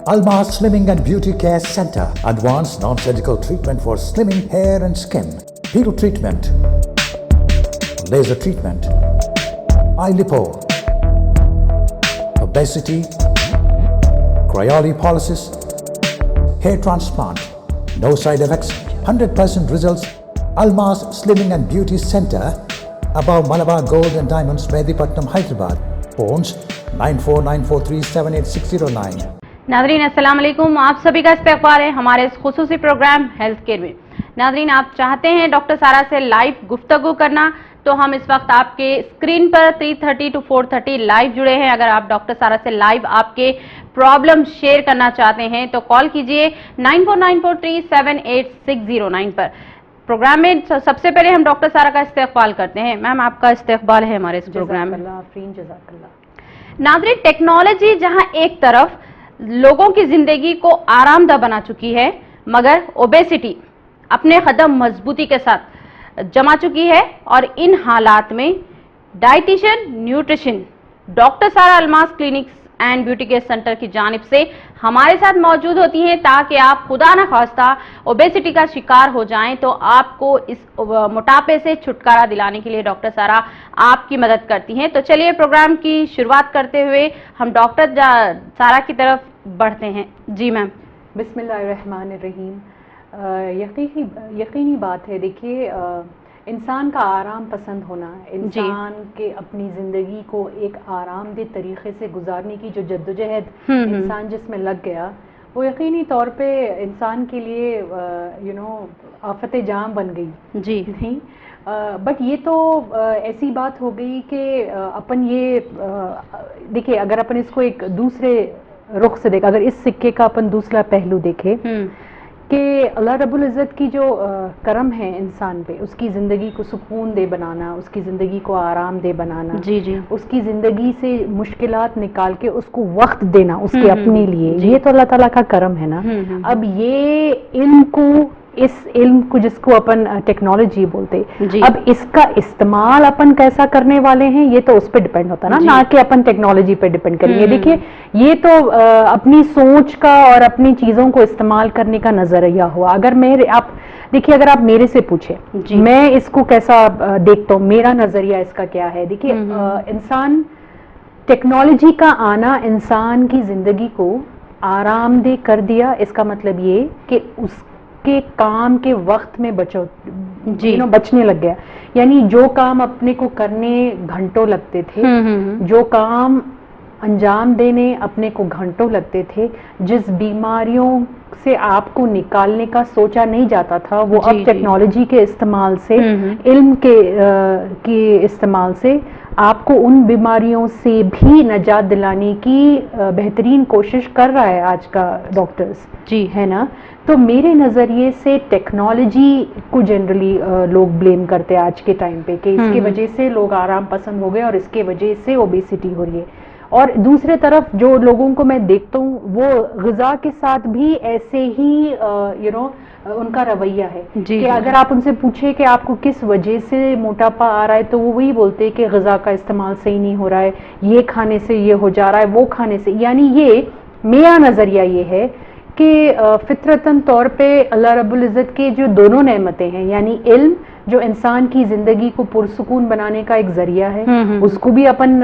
Almas Slimming and Beauty Care Center. Advanced non-surgical treatment for slimming hair and skin. Peel treatment. Laser treatment. Eye lipo. Obesity. Cryolipolysis. Hair transplant. No side effects. 100% results. Almas Slimming and Beauty Center. Above Malabar Gold and Diamonds, Mehdipatnam, Hyderabad. Phones 9494378609. नाज़रीन अस्सलाम वालेकुम, आप सभी का इस्तकबाल है हमारे इस खुसूसी प्रोग्राम हेल्थ केयर में। नाज़रीन, आप चाहते हैं डॉक्टर सारा से लाइव गुफ्तगू करना तो हम इस वक्त आपके स्क्रीन पर 3:30 to 4:30 लाइव जुड़े हैं। अगर आप डॉक्टर सारा से लाइव आपके प्रॉब्लम शेयर करना चाहते हैं तो कॉल कीजिए 9494378609 पर। प्रोग्राम में सबसे पहले हम डॉक्टर सारा का इस्तकबाल करते हैं। मैम, आपका इस्तकबाल है हमारे इस प्रोग्राम में। नाज़रीन, टेक्नोलॉजी जहां एक तरफ लोगों की जिंदगी को आरामदा बना चुकी है, मगर ओबेसिटी अपने कदम मजबूती के साथ जमा चुकी है और इन हालात में डाइटिशियन न्यूट्रिशन डॉक्टर सारा Almas clinics and beauty care centre की जानिब से हमारे साथ मौजूद होती हैं ताकि आप खुदा न खास्ता ओबेसिटी का शिकार हो जाएं तो आपको इस मोटापे से छुटकारा दिलाने के लिए डॉक्टर सारा आपकी मदद करती हैं। तो चलिए प्रोग्राम की शुरुआत करते हुए हम डॉक्टर सारा की तरफ बढ़ते हैं। जी मैम। बिस्मिल्लाहिर्रहमानिर्रहीम। यकीनी बात है, देखिए इंसान का आराम पसंद होना, इंसान के अपनी ज़िंदगी को एक आरामदेह तरीके से गुजारने की जो जद्दोजहद इंसान जिसमें लग गया, वो यकीनी तौर पे इंसान के लिए आफत जाम बन गई। जी नहीं, बट ये तो ऐसी बात हो गई कि अपन ये देखिए, अगर अपन इसको एक दूसरे रुख से देखें, अगर इस सिक्के का अपन दूसरा पहलू देखें कि अल्लाह रब्बुल इज़्ज़त की जो करम है इंसान पे, उसकी ज़िंदगी को सुकून दे बनाना, उसकी ज़िंदगी को आराम दे बनाना, जी उसकी ज़िंदगी से मुश्किलात निकाल के उसको वक्त देना उसके अपने लिए, ये तो अल्लाह ताला का करम है ना। अब ये इस इल्म को जिसको अपन टेक्नोलॉजी बोलते, अब इसका इस्तेमाल अपन कैसा करने वाले हैं ये तो उस पर डिपेंड होता है ना कि अपन टेक्नोलॉजी पे डिपेंड करेंगे। देखिए, ये तो अपनी सोच का और अपनी चीजों को इस्तेमाल करने का नजरिया हुआ। अगर अगर आप मेरे से पूछे मैं इसको कैसा देखता हूँ, मेरा नजरिया इसका क्या है। देखिए, इंसान टेक्नोलॉजी का आना इंसान की जिंदगी को आरामदेह कर दिया। इसका मतलब ये कि के काम के वक्त में बचने लग गया। यानी जो काम अपने को करने घंटों लगते थे, जो काम अंजाम देने अपने को घंटों लगते थे, जिस बीमारियों से आपको निकालने का सोचा नहीं जाता था, वो अब टेक्नोलॉजी के इस्तेमाल से, इल्म के इस्तेमाल से आपको उन बीमारियों से भी नजात दिलाने की बेहतरीन कोशिश कर रहा है आज का डॉक्टर्स, जी है ना। तो मेरे नज़रिए से टेक्नोलॉजी को जनरली लोग ब्लेम करते हैं आज के टाइम पे कि इसके वजह से लोग आराम पसंद हो गए और इसके वजह से ओबेसिटी हो रही है। और दूसरे तरफ जो लोगों को मैं देखता हूँ वो ग़िज़ा के साथ भी ऐसे ही उनका रवैया है कि अगर आप उनसे पूछे कि आपको किस वजह से मोटापा आ रहा है तो वो वही बोलते हैं कि ग़िज़ा का इस्तेमाल सही नहीं हो रहा है, ये खाने से ये हो जा रहा है, वो खाने से। यानी ये मेरा नज़रिया ये है कि फितरतन तौर पे अल्लाह रब्बुल इज़्ज़त के जो दोनों नेमतें हैं, यानी इल्म जो इंसान की ज़िंदगी को पुरसुकून बनाने का एक ज़रिया है, उसको भी अपन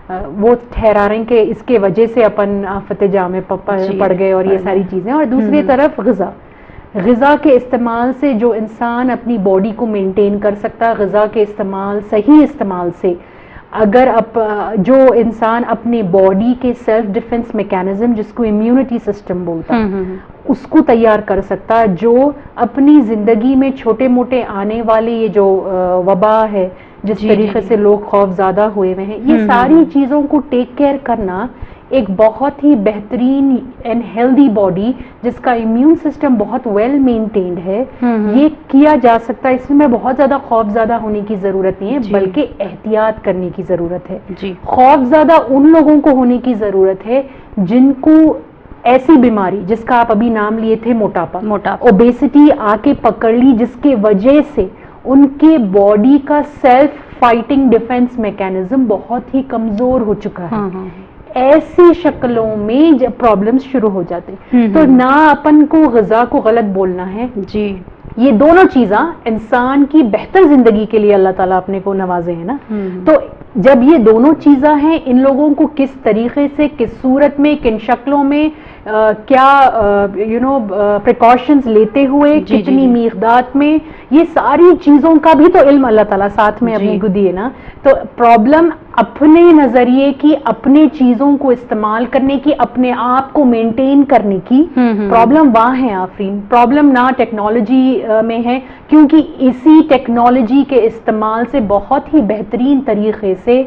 वो ठहरा रहे हैं कि इसके वजह से अपन आफत जामे पड़ गए और ये सारी चीज़ें। और दूसरी तरफ ग़िज़ा के इस्तेमाल से जो इंसान अपनी बॉडी को मेंटेन कर सकता है, ग़िज़ा के इस्तेमाल, सही इस्तेमाल से अगर जो इंसान अपने बॉडी के सेल्फ डिफेंस मैकेनिज्म, जिसको इम्यूनिटी सिस्टम बोलता है, उसको तैयार कर सकता है, जो अपनी ज़िंदगी में छोटे मोटे आने वाले ये जो वबा है जिस तरीके से लोग खौफज़दा हुए हुए हैं, ये सारी चीज़ों को टेक केयर करना एक बहुत ही बेहतरीन एंड हेल्दी बॉडी जिसका इम्यून सिस्टम बहुत वेल मेंटेन्ड है, ये किया जा सकता है। इसमें बहुत ज़्यादा खौफज़दा होने की ज़रूरत नहीं है, बल्कि एहतियात करने की ज़रूरत है। खौफज़दा उन लोगों को होने की ज़रूरत है जिनको ऐसी बीमारी जिसका आप अभी नाम लिए थे, मोटापा, ओबेसिटी आके पकड़ ली, जिसके वजह से उनके बॉडी का सेल्फ फाइटिंग डिफेंस मैकेनिज्म बहुत ही कमज़ोर हो चुका है। ایسی شکلوں میں جب پرابلمس شروع ہو جاتے ہیں. تو نہ اپن کو غذا کو غلط بولنا ہے جی. یہ دونوں چیزاں انسان کی بہتر زندگی کے لیے اللہ تعالیٰ اپنے کو نوازے ہیں نا. تو جب یہ دونوں چیزاں ہیں, ان لوگوں کو کس طریقے سے, کس صورت میں, کن شکلوں میں, کیا پریکاشنز لیتے ہوئے, کتنی مقدار میں, یہ ساری چیزوں کا بھی تو علم اللہ تعالیٰ ساتھ میں اپنی کو دیے نا. تو پرابلم اپنے نظریے کی, اپنے چیزوں کو استعمال کرنے کی, اپنے آپ کو مینٹین کرنے کی پرابلم وہاں ہے آفرین. پرابلم نہ ٹیکنالوجی میں ہے, کیونکہ اسی ٹیکنالوجی کے استعمال سے بہت ہی بہترین طریقے سے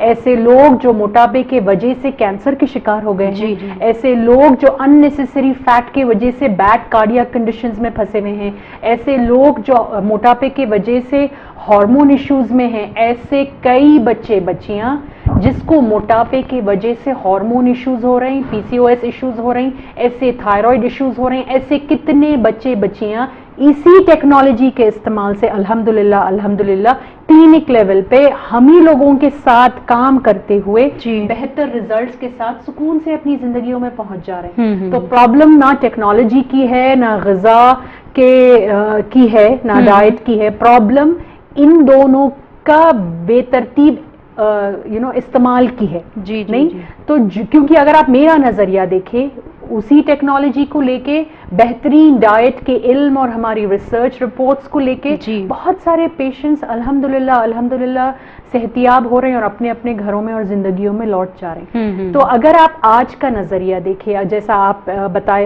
ایسے لوگ جو موٹاپے کے وجہ سے کینسر کے شکار ہو گئے ہیں, ایسے لوگ جو ان نیسیسری فیٹ کی وجہ سے بیڈ کارڈیاک کنڈیشنز میں پھنسے ہوئے ہیں, ایسے لوگ جو موٹاپے کی وجہ سے ہارمون ایشوز میں ہیں, ایسے کئی بچے بچیاں جس کو موٹاپے کی وجہ سے ہارمون ایشوز ہو رہے ہیں, پی سی او ایس ایشوز ہو رہے ہیں, ایسے تھائرائیڈ ایشوز ہو رہے ہیں, ایسے کتنے بچے بچیاں اسی ٹیکنالوجی کے استعمال سے الحمدللہ کلینک لیول پہ ہم ہی لوگوں کے ساتھ کام کرتے ہوئے بہتر ریزلٹس کے ساتھ سکون سے اپنی زندگیوں میں پہنچ جا رہے ہیں. تو پرابلم نہ ٹیکنالوجی کی ہے, نہ غذا کی ہے, نہ ڈائٹ کی ہے. پرابلم ان دونوں کا بے ترتیب استعمال کی ہے. نہیں تو کیونکہ اگر آپ میرا نظریہ دیکھیں, اسی ٹیکنالوجی کو لے کے, بہترین ڈائٹ کے علم اور ہماری ریسرچ رپورٹس کو لے کے بہت سارے پیشنٹس الحمدللہ صحتیاب ہو رہے ہیں اور اپنے اپنے گھروں میں اور زندگیوں میں لوٹ جا رہے ہیں. تو اگر آپ آج کا نظریہ دیکھیں, جیسا آپ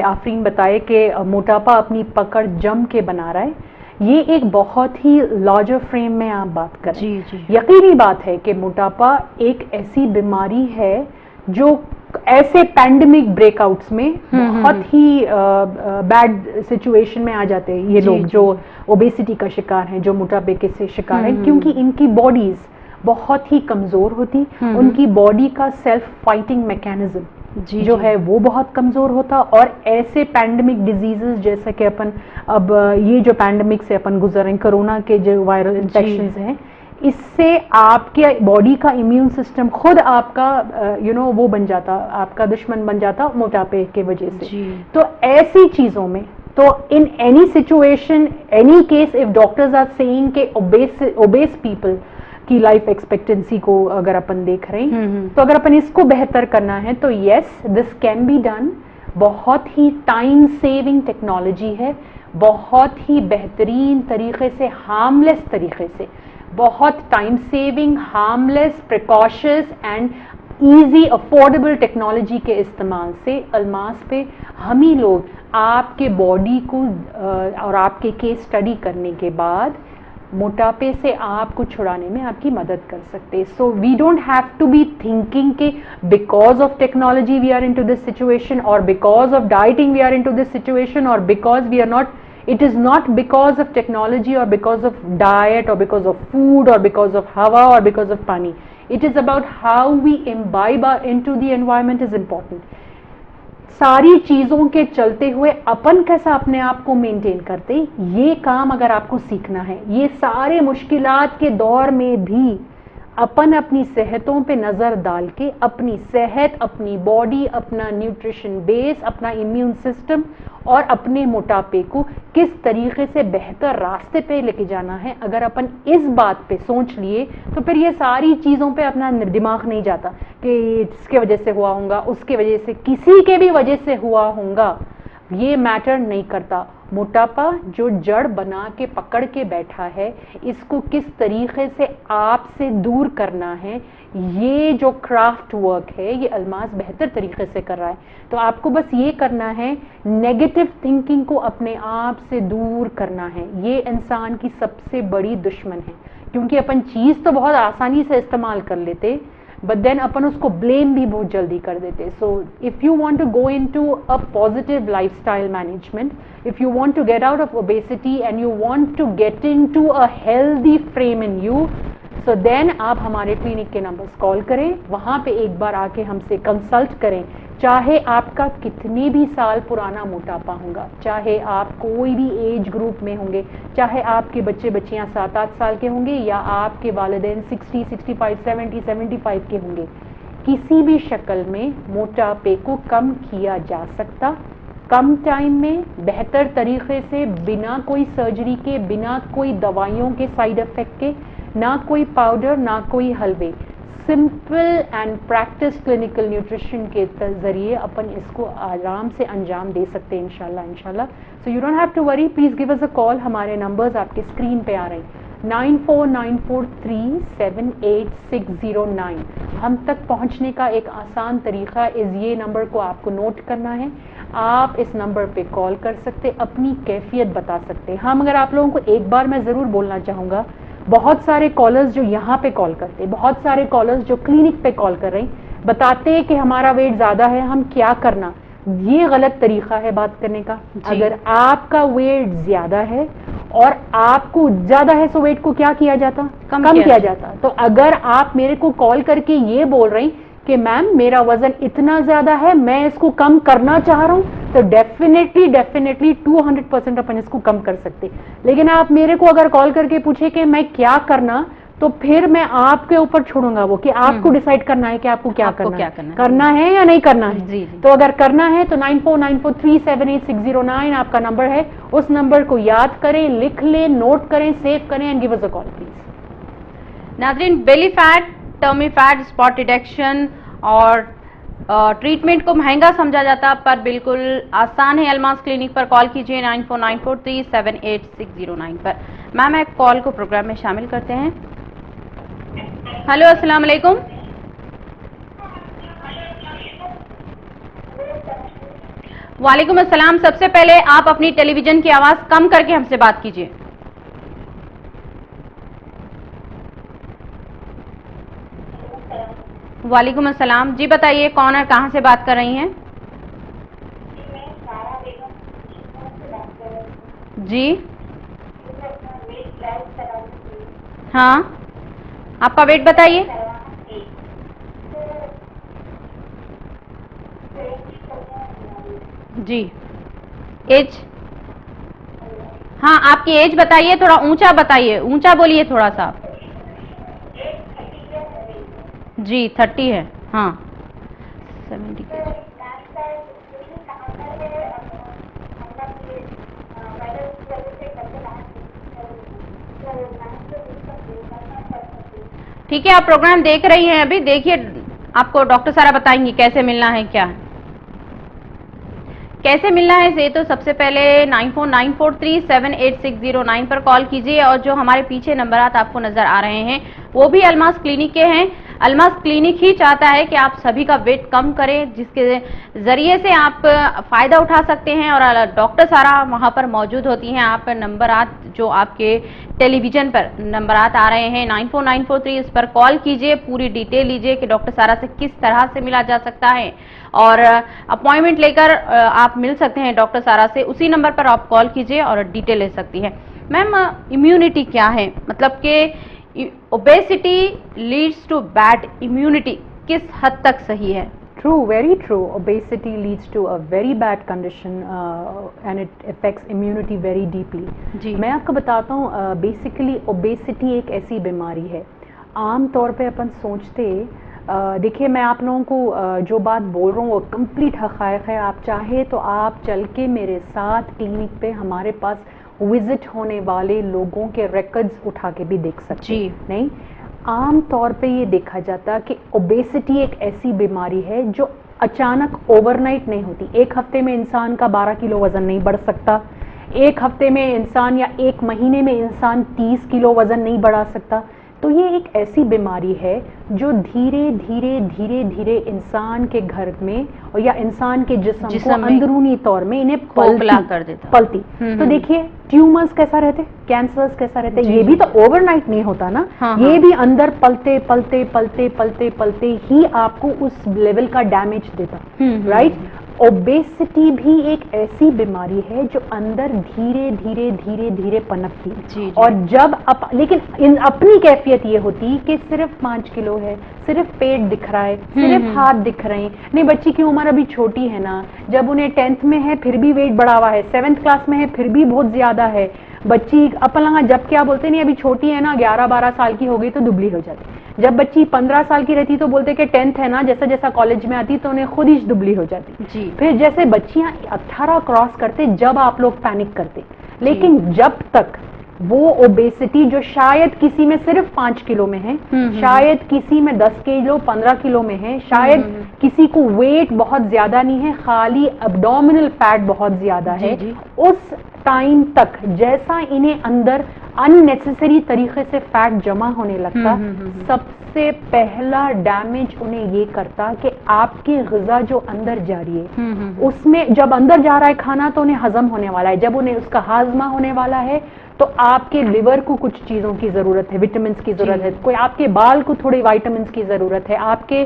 آفرین بتائے کہ موٹاپا اپنی پکڑ جم کے بنا رہا ہے, یہ ایک بہت ہی لارجر فریم میں آپ بات کریں. یقینی بات ہے کہ موٹاپا ایک ایسی بیماری ہے جو ایسے پینڈیمک بریک آؤٹس میں بہت ہی بیڈ سچویشن میں آ جاتے ہیں یہ لوگ جو اوبیسٹی کا شکار ہیں, جو موٹاپے کے سے شکار ہیں, کیونکہ ان کی باڈیز بہت ہی کمزور ہوتی, ان کی باڈی کا سیلف فائٹنگ میکینزم جو ہے وہ بہت کمزور ہوتا. اور ایسے پینڈیمک ڈیزیزز جیسا کہ اپن اب یہ جو پینڈیمک سے اپن گزر رہے ہیں, کرونا کے جو وائرل انفیکشنز ہیں, اس سے آپ کے باڈی کا امیون سسٹم خود آپ کا وہ بن جاتا, آپ کا دشمن بن جاتا موٹاپے کی وجہ سے. تو ایسی چیزوں میں تو in any situation, any case, if doctors are seeing کہ اوبیس پیپل کی لائف ایکسپیکٹنسی کو اگر اپن دیکھ رہے ہیں, تو اگر اپن اس کو بہتر کرنا ہے تو یس دس کین بی ڈن. بہت ہی ٹائم سیونگ ٹیکنالوجی ہے, بہت ہی بہترین طریقے سے, ہارملیس طریقے سے, بہت time saving, harmless, precautions and easy affordable technology کے استعمال سے الماس پہ ہم ہی لوگ آپ کے باڈی کو اور آپ کے کیس اسٹڈی کرنے کے بعد موٹاپے سے آپ کو چھڑانے میں آپ کی مدد کر سکتے. So we don't have to be thinking کہ because of technology we are into this situation, اور because of dieting we are into this situation, اور because we are not. It is not because of technology or because of diet or because of food or because of hawa or because of pani. It is about how we imbibe into the environment is important. ساری چیزوں کے چلتے ہوئے اپن کیسا اپنے آپ کو مینٹین کرتے, یہ کام اگر آپ کو سیکھنا ہے, یہ سارے مشکلات کے دور میں بھی اپن اپنی صحتوں پہ نظر ڈال کے اپنی صحت, اپنی باڈی, اپنا نیوٹریشن بیس, اپنا امیون سسٹم اور اپنے موٹاپے کو کس طریقے سے بہتر راستے پہ لے کے جانا ہے, اگر اپن اس بات پہ سوچ لیے تو پھر یہ ساری چیزوں پہ اپنا دماغ نہیں جاتا کہ اس کے وجہ سے ہوا ہوگا, اس کے وجہ سے, کسی کے بھی وجہ سے ہوا ہوگا, یہ میٹر نہیں کرتا. موٹاپا جو جڑ بنا کے پکڑ کے بیٹھا ہے, اس کو کس طریقے سے آپ سے دور کرنا ہے, یہ جو کرافٹ ورک ہے یہ الماس بہتر طریقے سے کر رہا ہے. تو آپ کو بس یہ کرنا ہے, نیگیٹو تھنکنگ کو اپنے آپ سے دور کرنا ہے. یہ انسان کی سب سے بڑی دشمن ہے, کیونکہ اپن چیز تو بہت آسانی سے استعمال کر لیتے, بٹ دین اپن اس کو بلیم بھی بہت جلدی کر دیتے. So if you want to go into a positive lifestyle management, if you want to get out of obesity and you want to get into a healthy frame in you, so then آپ ہمارے clinic کے numbers کال کریں, وہاں پہ ایک بار آ کے ہم سے کنسلٹ کریں. چاہے آپ کا کتنے بھی سال پرانا موٹاپا ہوگا, چاہے آپ کوئی بھی ایج گروپ میں ہوں گے, چاہے آپ کے بچے بچیاں 7-8 سال کے ہوں گے یا آپ کے والدین 60, 65, 70, 75 کے ہوں گے, किसी भी शक्ल में मोटापे को कम किया जा सकता, कम टाइम में, बेहतर तरीके से, बिना कोई सर्जरी के, बिना कोई दवाइयों के साइड इफेक्ट के, ना कोई पाउडर, ना कोई हलवे, simple and practice clinical nutrition के जरिए अपन इसको आराम से अंजाम दे सकते हैं इंशाल्लाह। So you don't have to worry, please give us a call. हमारे नंबर्स आपके स्क्रीन पे आ रहे हैं, 9494378609। हम तक पहुंचने का एक आसान तरीका इस ये नंबर को आपको नोट करना है। आप इस नंबर पे कॉल कर सकते, अपनी कैफियत बता सकते। हाँ, मगर आप लोगों को एक बार मैं ज़रूर बोलना चाहूँगा, बहुत सारे कॉलर्स जो यहाँ पे कॉल करते, बहुत सारे कॉलर्स जो क्लिनिक पे कॉल कर रहे हैं, बताते हैं कि हमारा वेट ज़्यादा है, हम क्या करना। ये गलत तरीका है बात करने का। अगर आपका वेट ज़्यादा है और आपको ज़्यादा है, सो वेट को क्या किया जाता, कम किया जाता। तो अगर आप मेरे को कॉल करके ये बोल रहे हैं कि मैम मेरा वजन इतना ज्यादा है, मैं इसको कम करना चाह रहा हूं, तो डेफिनेटली 200% अपन इसको कम कर सकते। लेकिन आप मेरे को अगर कॉल करके पूछे कि मैं क्या करना, तो फिर मैं आपके ऊपर छोड़ूंगा वो कि आपको डिसाइड करना है कि आपको क्या करना है या नहीं करना है। जी। तो अगर करना है तो 9494378609 आपका नंबर है। उस नंबर को याद करें, लिख लें, नोट करें, सेव करें and give us a call please. नाज़रीन, belly fat, tummy fat, spot detection और ट्रीटमेंट को महंगा समझा जाता पर बिल्कुल आसान है। अल्मास क्लिनिक पर कॉल कीजिए 9494378609 पर। मैम, एक कॉल को प्रोग्राम में शामिल करते हैं। हेलो, अस्सलाम वालेकुम। वालेकुम अस्सलाम। सबसे पहले आप अपनी टेलीविजन की आवाज कम करके हमसे बात कीजिए। वालेकुम अस्सलाम जी, बताइए कौन और कहां से बात कर रही हैं? जी हाँ, आपका वेट बताइए। जी, एज? हाँ, आपकी एज बताइए, थोड़ा ऊंचा बताइए, ऊंचा बोलिए थोड़ा सा। जी, 30 है। हाँ, 70 के। ठीक है, आप प्रोग्राम देख रही हैं अभी, देखिए आपको डॉक्टर सारा बताएंगी कैसे मिलना है, क्या कैसे मिलना है। से तो सबसे पहले 9494378609 पर कॉल कीजिए और जो हमारे पीछे नंबरात आपको नजर आ रहे हैं वो भी अल्मास क्लिनिक के हैं। अल्मास क्लिनिक ही चाहता है कि आप सभी का वेट कम करें, जिसके जरिए से आप फायदा उठा सकते हैं और डॉक्टर सारा वहां पर मौजूद होती हैं। आप नंबरात जो आपके टेलीविजन पर नंबरात आ रहे हैं 94943, इस पर कॉल कीजिए, पूरी डिटेल लीजिए कि डॉक्टर सारा से किस तरह से मिला जा सकता है और अपॉइंटमेंट लेकर आप मिल सकते हैं डॉक्टर सारा से। उसी नंबर पर आप कॉल कीजिए और डिटेल ले सकती है। मैम, इम्यूनिटी क्या है, मतलब कि obesity leads to bad immunity किस हद तक सही है? True, very true. Obesity leads to a very bad condition and it affects immunity very deeply. जी, मैं आपको बताता हूँ, बेसिकली ओबेसिटी एक ऐसी बीमारी है, आम तौर पे अपन सोचते, देखिए मैं आप लोगों को जो बात बोल रहा हूँ वो कंप्लीट हक़ाइक़ है। आप चाहे तो आप चल के मेरे साथ क्लिनिक पे हमारे पास विजिट होने वाले लोगों के रिकॉर्ड्स उठा के भी देख सकते हैं। नहीं, आम तौर पे ये देखा जाता कि ओबेसिटी एक ऐसी बीमारी है जो अचानक ओवरनाइट नहीं होती। एक हफ्ते में इंसान का 12 किलो वज़न नहीं बढ़ सकता, एक हफ्ते में इंसान या एक महीने में इंसान 30 किलो वज़न नहीं बढ़ा सकता। तो ये एक ऐसी बीमारी है जो धीरे धीरे धीरे धीरे इंसान के घर में और या इंसान के जिस्म को अंदरूनी तौर में इन्हें पलती। तो देखिए ट्यूमर्स कैसा रहते, कैंसर्स कैसा रहते, ये भी तो ओवरनाइट नहीं होता ना। ये भी अंदर पलते पलते पलते पलते पलते ही आपको उस लेवल का डैमेज देता, राइट। ओबेसिटी भी एक ऐसी बीमारी है जो अंदर धीरे धीरे धीरे धीरे पनपती और जब लेकिन अपनी कैफियत ये होती कि सिर्फ 5 किलो है, सिर्फ पेट दिख रहा है, सिर्फ हाथ दिख रहे हैं। नहीं, बच्ची की उम्र अभी छोटी है ना, जब उन्हें 10th में है फिर भी वेट बढ़ा हुआ है, 7th क्लास में है फिर भी बहुत ज्यादा है। बच्ची अपन जब क्या बोलते नहीं अभी छोटी है ना, 11-12 साल की हो गई तो दुबली हो जाती। جب بچی 15 سال کی رہتی تو بولتے کہ 10th ہے نا, جیسا جیسا کالج میں آتی تو انہیں خود ہی دبلی ہو جاتی. جی. پھر جیسے بچیاں 18 کراس کرتے جب آپ لوگ پینک کرتے, لیکن جب تک وہ اوبیسٹی جو شاید کسی میں صرف 5 کلو میں ہے, شاید کسی میں 10 کلو 15 کلو میں ہے, شاید کسی کو ویٹ بہت زیادہ نہیں ہے, خالی ابڈومینل فیٹ بہت زیادہ ہے, اس ٹائم تک جیسا انہیں اندر ان نیسیسری طریقے سے فیٹ جمع ہونے لگتا, سب سے پہلا ڈیمیج انہیں یہ کرتا کہ آپ کی غذا جو اندر جا رہی ہے اس میں جب اندر جا رہا ہے کھانا تو انہیں ہضم ہونے والا ہے, جب انہیں اس کا ہاضمہ ہونے والا ہے تو آپ کے لیور کو کچھ چیزوں کی ضرورت ہے, وٹامنس کی ضرورت ہے, کوئی آپ کے بال کو تھوڑے وائٹامنس کی ضرورت ہے, آپ کے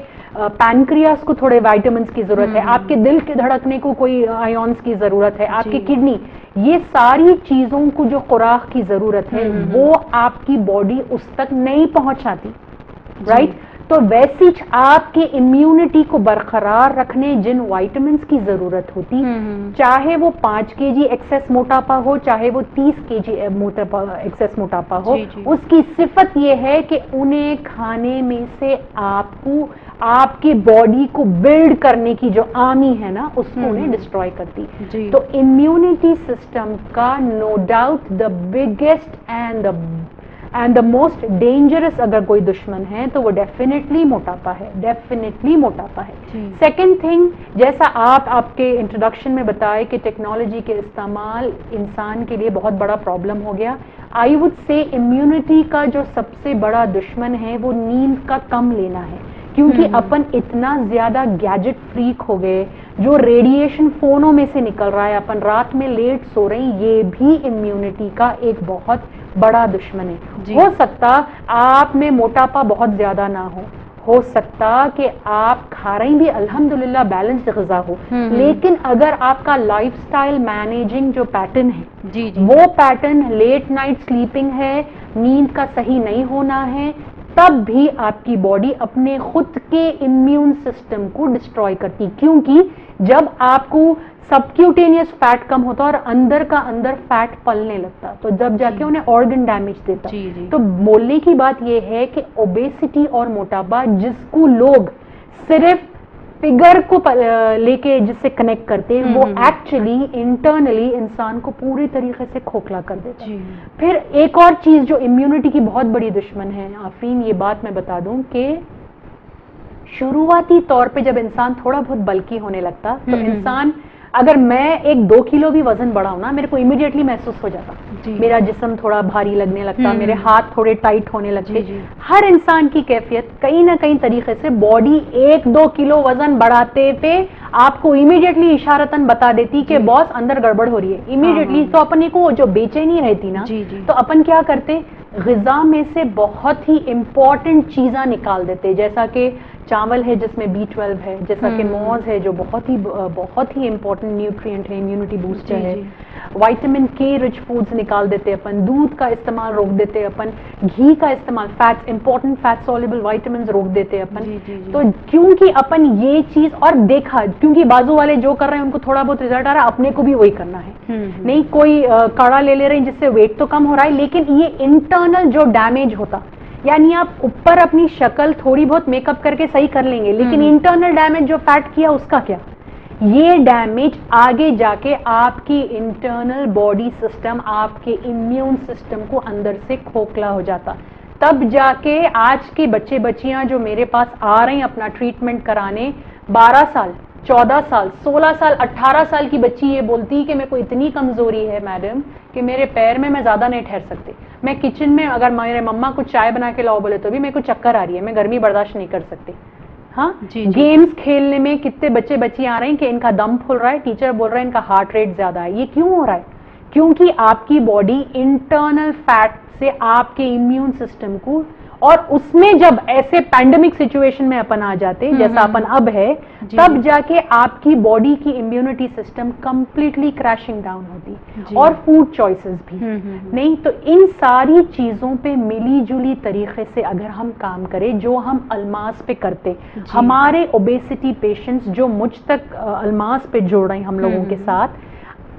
پینکریاس کو تھوڑے وائٹامنس کی ضرورت ہے, آپ کے دل کے دھڑکنے کو کوئی آئونس کی ضرورت ہے, آپ کی کڈنی, یہ ساری چیزوں کو جو خوراک کی ضرورت ہے وہ آپ کی باڈی اس تک نہیں پہنچاتی, رائٹ. تو ویسی آپ کی امیونٹی کو برقرار رکھنے جن وائٹامنس کی ضرورت ہوتی, چاہے وہ 5 kg ایکسیس موٹاپا ہو, چاہے وہ 30 kg ایکسیس موٹاپا ہو, اس کی صفت یہ ہے کہ انہیں کھانے میں سے آپ کو آپ کی باڈی کو بلڈ کرنے کی جو آرمی ہے نا اس کو انہیں ڈسٹروائے کرتی. تو امیونٹی سسٹم کا no doubt the biggest and the most dangerous اگر کوئی دشمن ہے تو وہ ڈیفینیٹلی موٹاپا ہے, ڈیفینیٹلی موٹاپا ہے. سیکنڈ تھنگ, جیسا آپ کے انٹروڈکشن میں بتائے کہ ٹیکنالوجی کے استعمال انسان کے لیے بہت بڑا پرابلم ہو گیا. آئی وڈ سے امیونٹی کا جو سب سے بڑا دشمن ہے وہ نیند کا کم لینا ہے, کیونکہ اپن اتنا زیادہ گیجٹ فریک ہو گئے, جو ریڈیشن فونوں میں سے نکل رہا ہے, اپن رات میں لیٹ سو رہے ہیں, یہ بھی امیونٹی کا ایک بہت بڑا دشمن ہے. ہو سکتا آپ میں موٹاپا بہت زیادہ نہ ہو سکتا کہ آپ کھا رہی بھی الحمدللہ بیلنسڈ غذا ہو, لیکن اگر آپ کا لائف سٹائل مینیجنگ جو پیٹرن ہے وہ پیٹرن لیٹ نائٹ سلیپنگ ہے, نیند کا صحیح نہیں ہونا ہے, تب بھی آپ کی باڈی اپنے خود کے امیون سسٹم کو ڈسٹروائے کرتی, کیونکہ جب آپ کو سبکیوٹینیس فیٹ کم ہوتا اور اندر کا اندر فیٹ پلنے لگتا تو جب جا کے انہیں آرگن ڈیمیج دیتا. تو بولنے کی بات یہ ہے کہ اوبیسٹی اور موٹاپا جس کو لوگ صرف فگر کو لے کے جس سے کنیکٹ کرتے وہ ایکچولی انٹرنلی انسان کو پوری طریقے سے کھوکھلا کر دیتا. پھر ایک اور چیز جو امیونٹی کی بہت بڑی دشمن ہے آفرین, یہ بات میں بتا دوں کہ شروعاتی طور پہ جب انسان تھوڑا بہت بلکی ہونے لگتا تو انسان, اگر میں 1-2 کلو بھی وزن بڑھاؤں نا میرے کو امیڈیٹلی محسوس ہو جاتا, میرا جسم تھوڑا بھاری لگنے لگتا, میرے ہاتھ تھوڑے ٹائٹ ہونے لگتے. ہر انسان کی کیفیت کہیں نہ کہیں طریقے سے باڈی 1-2 کلو وزن بڑھاتے پہ آپ کو امیڈیٹلی اشارتاً بتا دیتی کہ باس اندر گڑبڑ ہو رہی ہے امیڈیٹلی. تو اپنے کو جو بے چینی رہتی نا تو اپن کیا کرتے, غذا میں سے بہت ہی امپورٹنٹ چیزاں نکال دیتے, جیسا کہ چاول ہے جس میں B12 ہے, جیسا کہ موز ہے جو بہت ہی امپورٹنٹ نیوٹرینٹ ہے, امیونٹی بوسٹر ہے, وائٹامن کے رچ فوڈز نکال دیتے اپن, دودھ کا استعمال روک دیتے اپن, گھی کا استعمال, فیٹس امپورٹنٹ فیٹ سولبل وائٹامنز روک دیتے اپن. تو کیونکہ اپن یہ چیز اور دیکھا, کیونکہ بازو والے جو کر رہے ہیں ان کو تھوڑا بہت ریزلٹ آ رہا ہے, اپنے کو بھی وہی کرنا ہے. نہیں کوئی کاڑھا لے رہے ہیں جس سے ویٹ تو کم ہو رہا ہے, لیکن یہ انٹرنل جو ڈیمیج ہوتا, یعنی آپ اوپر اپنی شکل تھوڑی بہت میک اپ کر کے صحیح کر لیں گے, لیکن انٹرنل ڈیمیج جو فیٹ کیا اس کا کیا, یہ ڈیمیج آگے جا کے آپ کی انٹرنل باڈی سسٹم, آپ کے امیون سسٹم کو اندر سے کھوکھلا ہو جاتا. تب جا کے آج کے بچے بچیاں جو میرے پاس آ رہے ہیں اپنا ٹریٹمنٹ کرانے, 12 سال 14 سال 16 سال 18 سال کی بچی یہ بولتی کہ میرے کو اتنی کمزوری ہے میڈم کہ میرے پیر میں زیادہ نہیں ٹھہر سکتی, میں کچن میں اگر میرے مما کو چائے بنا کے لاؤ بولے تو بھی میرے کو چکر آ رہی ہے, میں گرمی برداشت نہیں کر سکتی. ہاں گیمز کھیلنے میں کتنے بچے بچی آ رہے ہیں کہ ان کا دم پھول رہا ہے, ٹیچر بول رہا ہے ان کا ہارٹ ریٹ زیادہ ہے. یہ کیوں ہو رہا ہے؟ کیونکہ آپ کی باڈی انٹرنل فیٹ سے آپ کے امیون سسٹم کو, اور اس میں جب ایسے پینڈیمک سچویشن میں اپن آ جاتے جیسا اپن اب ہے, تب جا کے آپ کی باڈی کی immunity system completely crashing down ہوتی, اور فوڈ چوائسز بھی نہیں. تو ان ساری چیزوں پہ ملی جلی طریقے سے اگر ہم کام کریں جو ہم الماس پہ کرتے, ہمارے اوبیسٹی پیشنٹس جو مجھ تک الماس پہ جوڑ رہے ہیں ہم لوگوں کے ساتھ,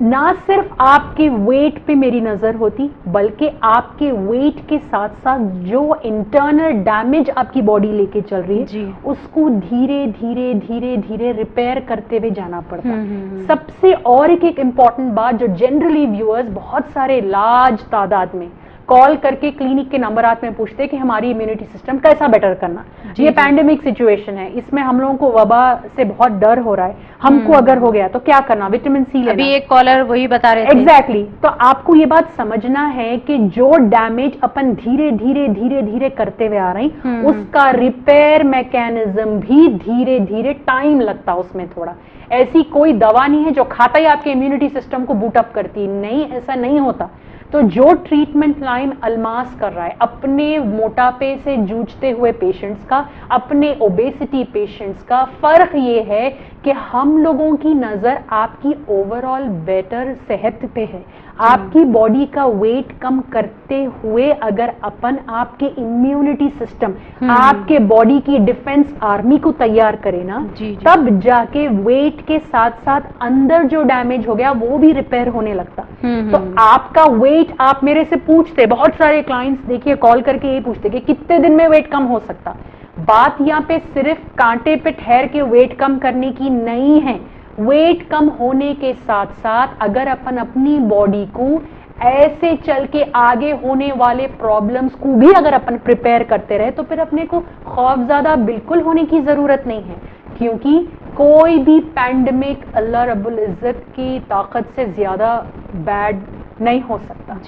ना सिर्फ आपके वेट पे मेरी नजर होती, बल्कि आपके वेट के साथ साथ जो इंटरनल डैमेज आपकी बॉडी लेके चल रही है उसको धीरे धीरे धीरे धीरे रिपेयर करते हुए जाना पड़ता है। सबसे और एक इम्पॉर्टेंट बात जो जनरली व्यूअर्स बहुत सारे लार्ज तादाद में कॉल करके क्लिनिक के नंबरात में पूछते हैं कि हमारी इम्यूनिटी सिस्टम कैसा बेटर करना। ये पैंडेमिक सिचुएशन है, इसमें हम लोगों को वबा से बहुत डर हो रहा है, हमको अगर हो गया तो क्या करना, विटामिन सी लेना। अभी एक कॉलर वही बता रहे थे। एग्जैक्टली तो आपको ये बात समझना है कि जो डैमेज अपन धीरे धीरे धीरे धीरे करते हुए आ रहे हैं उसका रिपेयर मैकेनिज्म भी धीरे धीरे टाइम लगता, उसमें थोड़ा ऐसी कोई दवा नहीं है जो खाता ही आपके इम्यूनिटी सिस्टम को बूट अप करती, नहीं, ऐसा नहीं होता। तो जो ट्रीटमेंट लाइन अल्मास कर रहा है अपने मोटापे से जूझते हुए पेशेंट्स का, अपने ओबेसिटी पेशेंट्स का, फर्क ये है कि हम लोगों की नजर आपकी ओवरऑल बेटर सेहत पे है। आपकी बॉडी का वेट कम करते हुए अगर अपन आपके इम्यूनिटी सिस्टम, आपके बॉडी की डिफेंस आर्मी को तैयार करे ना, तब जाके वेट के साथ साथ अंदर जो डैमेज हो गया वो भी रिपेयर होने लगता। तो आपका वेट, आप मेरे से पूछते, बहुत सारे क्लाइंट्स देखिए कॉल करके यही पूछते कि कितने दिन में वेट कम हो सकता। बात यहाँ पे सिर्फ कांटे पे ठहर के वेट कम करने की नहीं है। वेट कम होने के साथ साथ अगर अपन अपनी बॉडी को ऐसे चल के आगे होने वाले प्रॉब्लम्स को भी अगर अपन प्रिपेयर करते रहे तो फिर अपने को खौफज़दा बिल्कुल होने की जरूरत नहीं है, क्योंकि कोई भी पैंडेमिक अल्लाह रब्बुल इज्जत की ताकत से ज्यादा बैड नहीं हो सकता।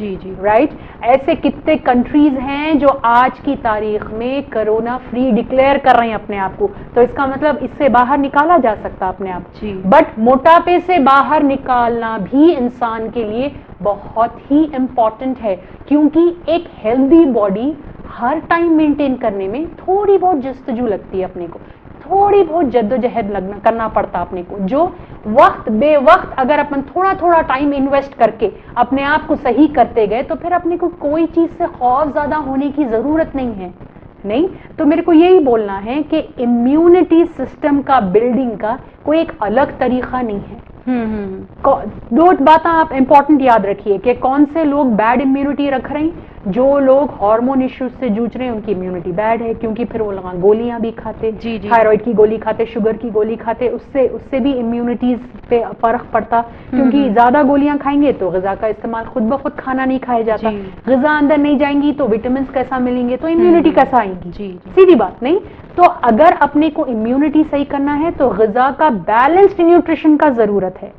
राइट। ऐसे कितने कंट्रीज हैं जो आज की तारीख में कोरोना फ्री डिक्लेयर कर रहे हैं अपने आप को, तो इसका मतलब इससे बाहर निकाला जा सकता अपने आप। बट मोटापे से बाहर निकालना भी इंसान के लिए बहुत ही इंपॉर्टेंट है, क्योंकि एक हेल्दी बॉडी हर टाइम मेंटेन करने में थोड़ी बहुत जस्तजू लगती है अपने को, थोड़ी बहुत जद्दोजहद करना पड़ता अपने को, जो वक्त बे वक्त अगर अपन थोड़ा थोड़ा टाइम इन्वेस्ट करके अपने आप को सही करते गए तो फिर अपने को कोई चीज से खौफ ज्यादा होने की जरूरत नहीं है। नहीं तो मेरे को यही बोलना है कि इम्यूनिटी सिस्टम का बिल्डिंग का कोई एक अलग तरीका नहीं है। दो बातें आप इंपॉर्टेंट याद रखिए कि कौन से लोग बैड इम्यूनिटी रख रहे हैं। जो लोग हार्मोन इश्यूज से जूझ रहे हैं उनकी इम्यूनिटी बैड है, क्योंकि फिर वो लोग गोलियां भी खाते, थायराइड की गोली खाते, शुगर की गोली खाते, उससे भी इम्यूनिटीज पे फर्क पड़ता, क्योंकि ज्यादा गोलियां खाएंगे तो ग़िज़ा का इस्तेमाल खुद ब खुद खाना नहीं खाया जाता, ग़िज़ा अंदर नहीं जाएंगी तो विटामिन कैसा मिलेंगे, तो इम्यूनिटी कैसा आएगी। सीधी बात नहीं। तो अगर अपने को इम्यूनिटी सही करना है तो ग़िज़ा का बैलेंस्ड न्यूट्रिशन का जरूरत है।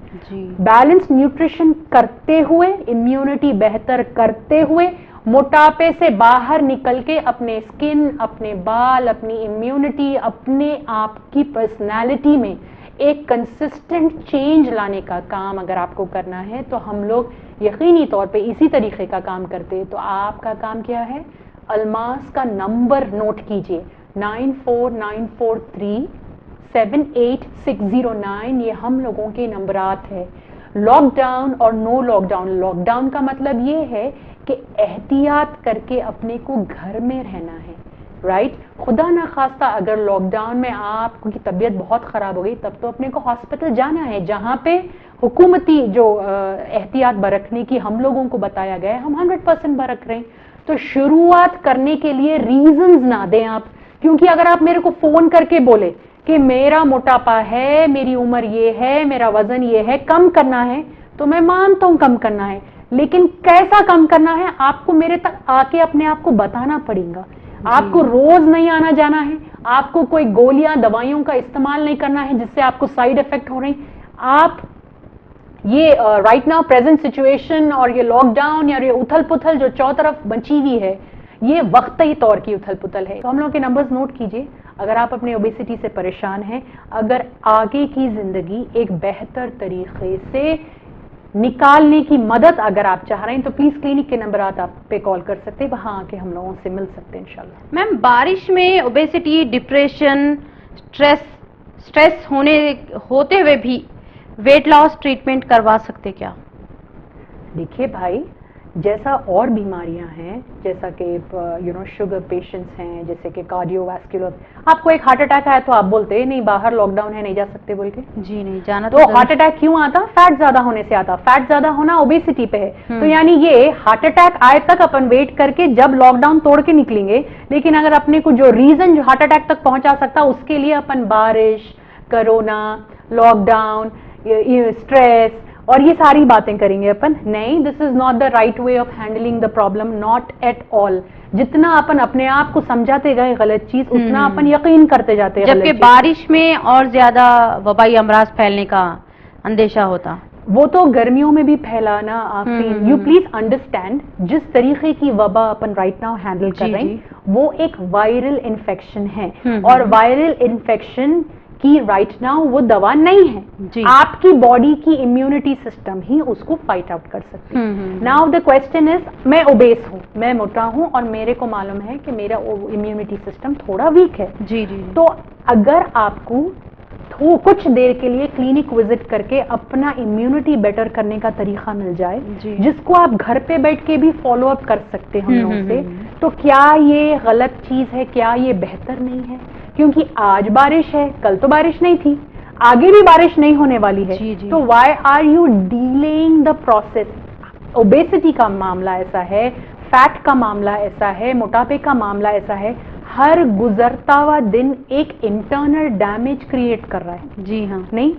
बैलेंस्ड न्यूट्रिशन करते हुए, इम्यूनिटी बेहतर करते हुए, मोटापे से बाहर निकल के अपने स्किन, अपने बाल, अपनी इम्यूनिटी, अपने आप की पर्सनैलिटी में एक कंसिस्टेंट चेंज लाने का काम अगर आपको करना है तो हम लोग यकीनी तौर पे इसी तरीके का काम करते हैं। तो आपका काम क्या है? अल्मास का नंबर नोट कीजिए 9494378609, ये हम लोगों के नंबरात है। लॉकडाउन और नो लॉकडाउन, लॉकडाउन का मतलब ये है कि एहतियात करके अपने को घर में रहना है। राइट। खुदा ना खास्ता अगर लॉकडाउन में आपकी तबीयत बहुत खराब हो गई तब तो अपने को हॉस्पिटल जाना है, जहां पे हुकूमती जो एहतियात बरतने की हम लोगों को बताया गया है हम 100% बरत रहे हैं। तो शुरुआत करने के लिए रीजंस ना दें आप, क्योंकि अगर आप मेरे को फोन करके बोले कि मेरा मोटापा है, मेरी उम्र ये है, मेरा वजन ये है, कम करना है, तो मैं मानता हूं कम करना है, लेकिन कैसा कम करना है आपको मेरे तक आके अपने आप को बताना पड़ेगा। आपको रोज नहीं आना जाना है, आपको कोई गोलियां दवाइयों का इस्तेमाल नहीं करना है जिससे आपको साइड इफेक्ट हो रहे हैं। आप ये राइट नाउ प्रेजेंट सिचुएशन और ये लॉकडाउन या ये उथल पुथल जो चौ तरफ बची हुई है, ये वक्ती तौर की उथल पुथल है। तो हम लोग के नंबर्स नोट कीजिए। अगर आप अपने ओबेसिटी से परेशान हैं, अगर आगे की जिंदगी एक बेहतर तरीके से निकालने की मदद अगर आप चाह रहे हैं तो प्लीज क्लिनिक के नंबर आप पे कॉल कर सकते हैं, वहां आके हम लोगों से मिल सकते हैं इंशाल्लाह। मैम, बारिश में ओबेसिटी, डिप्रेशन, स्ट्रेस होते हुए भी वेट लॉस ट्रीटमेंट करवा सकते क्या? देखिए भाई, जैसा और बीमारियां हैं, जैसा कि शुगर पेशेंट्स हैं, जैसे कि कार्डियोवैस्कुलर, आपको एक हार्ट अटैक आया तो आप बोलते नहीं बाहर लॉकडाउन है नहीं जा सकते बोल के, जी नहीं जाना। तो हार्ट अटैक क्यों आता? फैट ज्यादा होने से आता। फैट ज्यादा होना ओबेसिटी पे है। तो यानी ये हार्ट अटैक आए तक अपन वेट करके जब लॉकडाउन तोड़ के निकलेंगे, लेकिन अगर अपने को जो रीजन जो हार्ट अटैक तक पहुंचा सकता उसके लिए अपन बारिश, कोरोना, लॉकडाउन, स्ट्रेस और ये सारी बातें करेंगे अपन, नहीं, this is not the right way of handling the problem, not at all. जितना अपन अपने आप को समझाते गए गलत चीज, उतना अपन यकीन करते जाते हैं। जबकि बारिश में और ज्यादा वबाई अमराज फैलने का अंदेशा होता, वो तो गर्मियों में भी फैलाना। आफरीन, यू प्लीज अंडरस्टैंड, जिस तरीके की वबा अपन राइट नाउ हैंडल कर रहे हैं वो एक वायरल इन्फेक्शन है, और वायरल इन्फेक्शन की राइट नाउ वो दवा नहीं है। आपकी बॉडी की इम्यूनिटी सिस्टम ही उसको फाइट आउट कर सकती है। नाउ द क्वेश्चन इज, मैं ओबेस हूँ, मैं मोटा हूँ और मेरे को मालूम है कि मेरा इम्यूनिटी सिस्टम थोड़ा वीक है। जी। तो अगर आपको कुछ देर के लिए क्लिनिक विजिट करके अपना इम्यूनिटी बेटर करने का तरीका मिल जाए, जिसको आप घर पे बैठ के भी फॉलो अप कर सकते हैं हम लोगों से, तो क्या ये गलत चीज है? क्या ये बेहतर नहीं है? क्योंकि आज बारिश है, कल तो बारिश नहीं थी, आगे भी बारिश नहीं होने वाली है। तो why are you delaying the process? Obesity का मामला ऐसा है, फैट का मामला ऐसा है, मोटापे का मामला ऐसा है, हर गुजरता हुआ दिन एक इंटरनल डैमेज क्रिएट कर रहा है। जी हाँ। नहीं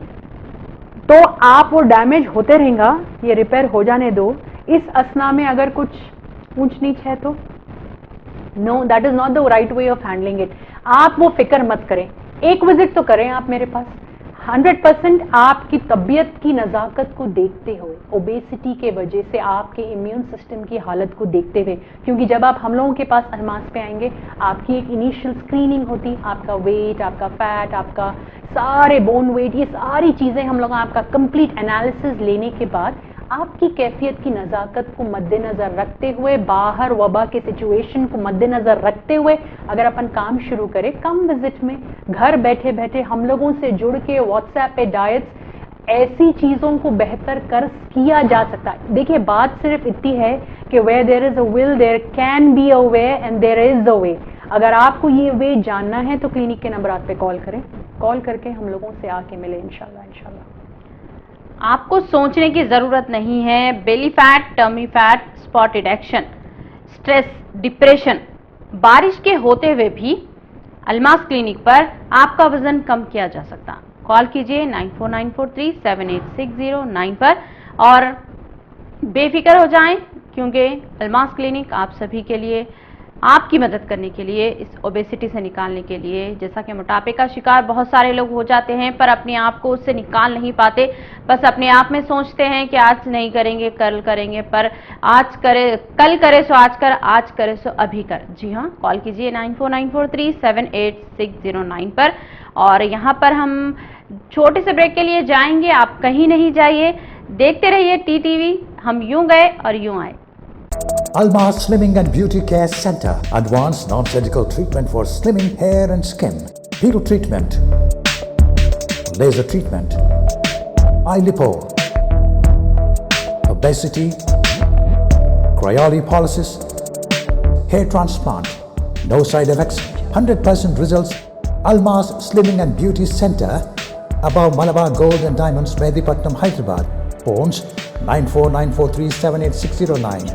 तो आप वो डैमेज होते रहेगा, ये रिपेयर हो जाने दो। इस असना में अगर कुछ ऊंच नीच है तो no, that is not the right way of handling it. आप वो फिक्र मत करें, एक विजिट तो करें आप मेरे पास। 100% आपकी तबीयत की नज़ाकत को देखते हुए, ओबेसिटी के वजह से आपके इम्यून सिस्टम की हालत को देखते हुए, क्योंकि जब आप हम लोगों के पास अल्मास पे आएंगे, आपकी एक इनिशियल स्क्रीनिंग होती, आपका वेट, आपका फैट, आपका सारे बोन वेट, ये सारी चीज़ें हम लोग आपका कंप्लीट एनालिसिस लेने के बाद आपकी कैफियत की नज़ाकत को मद्देनज़र रखते हुए, बाहर वबा के सिचुएशन को मद्देनज़र रखते हुए अगर अपन काम शुरू करें, कम विजिट में घर बैठे बैठे हम लोगों से जुड़ के व्हाट्सएप पे डाइट्स, ऐसी चीज़ों को बेहतर किया जा सकता है। देखिए, बात सिर्फ इतनी है कि where there is a will there can be a way and there is a way. अगर आपको ये वे जानना है तो क्लिनिक के नंबर पे कॉल करें, कॉल करके हम लोगों से आके मिले इंशाल्लाह। आपको सोचने की जरूरत नहीं है। Belly fat, tummy fat, spotted action, stress, depression, बारिश के होते हुए भी अल्मास क्लिनिक पर आपका वजन कम किया जा सकता। कॉल कीजिए 9494378609 पर और बेफिक्र हो जाएं, क्योंकि अल्मास क्लिनिक आप सभी के लिए, आपकी मदद करने के लिए, इस ओबेसिटी से निकालने के लिए, जैसा कि मोटापे का शिकार बहुत सारे लोग हो जाते हैं पर अपने आप को उससे निकाल नहीं पाते, बस अपने आप में सोचते हैं कि आज नहीं करेंगे कल करेंगे, पर आज करे, कल करे सो आज कर, आज करे सो अभी कर। जी हाँ, कॉल कीजिए 9494378609 पर। और यहाँ पर हम छोटे से ब्रेक के लिए जाएंगे, आप कहीं नहीं जाइए, देखते रहिए TTV। हम यूं गए और यूं आए। Almas Slimming and Beauty Care Center. Advanced non-surgical treatment for slimming hair and skin. Piro treatment. Laser treatment. Eye lipo. Obesity. Cryolipolysis. Hair transplant. No side effects. 100% results. Almas Slimming and Beauty Center. Above Malabar Gold and Diamonds, Medipatnam, Hyderabad. Phones 9494378609.